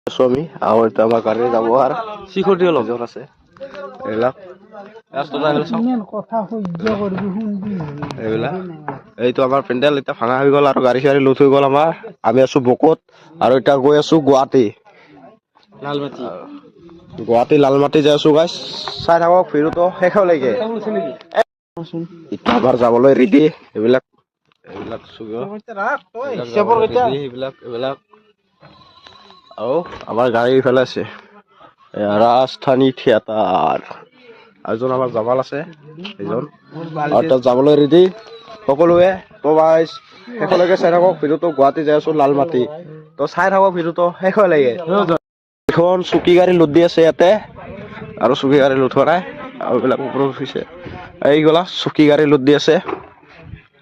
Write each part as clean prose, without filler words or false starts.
আছো আমি আৰু এতিয়া আমাৰ গাড়ী যাব আৰু চিকিউৰিটি অলপ জন আছে এইবিলাক এইবিলাক এইটো আমাৰ পেণ্ডেল এতিয়া ভাঙা হৈ গ'ল আৰু গাড়ী চাড়ী লুট হৈ গ'ল আমাৰ আমি আছো বকত আৰু এতিয়া গৈ আছো গুৱাহাটী গুৱাহাটী লালমাটি যাই আছো গাইছ চাই থাকক ভিডিঅ'টো শেষলৈকে এতিয়া আমাৰ যাবলৈ ৰেডি এইবিলাক এইবিলাক এইবিলাক আৰু আমাৰ গাড়ী ইফালে আছে ৰাজধানী থিয়েটাৰ এজন আমাৰ জামাল আছে এজন আৰু তাত যাবলৈ ৰেডি সকলোৱে তো গাইছ শেষলৈকে চাই থাকক ভিডিঅ'টো গুৱাহাটী যাই আছো লালমাটি তো চাই থাকক ভিডিঅ'টো শেষলৈকে এখন চুকি গাড়ী লুট দি আছে ইয়াতে আৰু চুকি গাড়ী লুট হোৱা নাই আৰু এইবিলাক ওপৰত উঠিছে এইগলা চুকি গাড়ী লুট দি আছে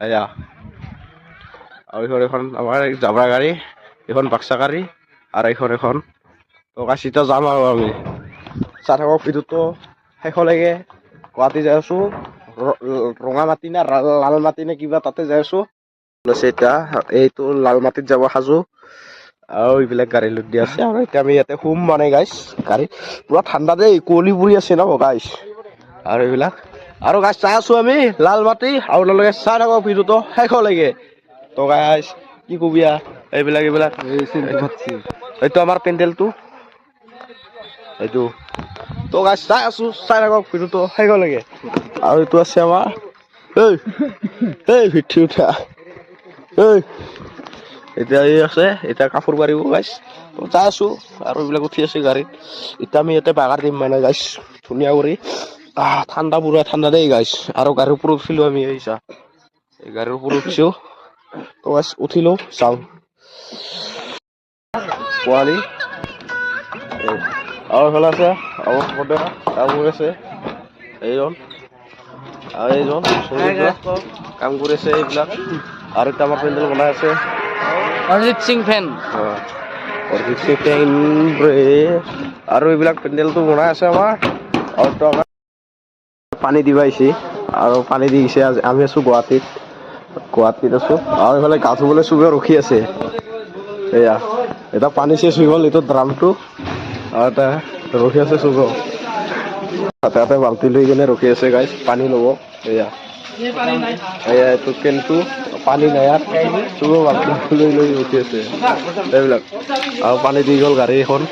এয়া আৰু এখন আমাৰ জাবৰা গাড়ী এখন বাক্সা গাড়ী আৰু এখন তো কাছিটা যাম আৰু আমি চাই থাকক ভিডিঅ'টো শেষলৈকে গুৱাহাটী যাই আছো ৰঙা মাটি না লাল মাটি নে কিবা তাতে যাই আছো এতিয়া এইটো লাল মাটিত যাব সাজু আৰু এইবিলাক গাড়ী লুট দি আছে আৰু এতিয়া আমি ইয়াতে শুম মানে গাইছ গাড়ী পুৰা ঠাণ্ডা দেই কুঁৱলী পৰি আছে ন গাইছ আৰু এইবিলাক আৰু গাইছ চাই আছো আমি লাল মাটি আৰু আপোনালোকে চাই থাকক ভিডিঅ'টো শেষলৈকে তো গাইছ কি কবি এইবিলাক এইটো আমাৰ পেণ্ডেলটো এইটো তো গাইছ চাই আছো চাই থাকক ভিডিঅ'টো শেষলৈকে আৰু এইটো আছে আমাৰ এই ভিঠি উঠা এতিয়া এই আছে এতিয়া কাপোৰ পাৰিব গাইছ চাই আছো আৰু এইবিলাক উঠি আছে গাড়ীত এতিয়া আমি ইয়াতে বাগাৰ দিম মানে গাইছ ধুনীয়া কৰি ঠাণ্ডা পুৰা ঠাণ্ডা দেই গাইছ আৰু গাড়ীৰ ওপৰত উঠিলো আমি এই গাড়ীৰ ওপৰত উঠিছো তো গাইছ উঠিলো চাওঁ পোৱালি আৰু এইফালে আছে কাম কৰি আছে এইজন আৰু এইজন কাম কৰি আছে এইবিলাক আৰু এতিয়া আমাৰ পেণ্ডেল বনাই আছে অৰিজিত সিং ফেন আৰু এইবিলাক পেণ্ডেলটো বনাই আছে আমাৰ আৰু পানী দিব আহিছে আৰু পানী দি গৈছে আমি আছো গুৱাহাটীত আছো আৰু এইফালে গা ধুবলৈ চবে ৰখি আছে এয়া এটা পানী চেচ হৈ গ'ল এইটো ড্ৰামটো আৰু এটা ৰখি আছে চব তাতে বাল্টি লৈ কিনে ৰখি আছে গাইছ পানী ল'ব এয়া এইটো কেনটো পানী নাই চব বাল্টি লৈ ৰখি আছে এইবিলাক আৰু পানী দি গ'ল গাড়ী এখন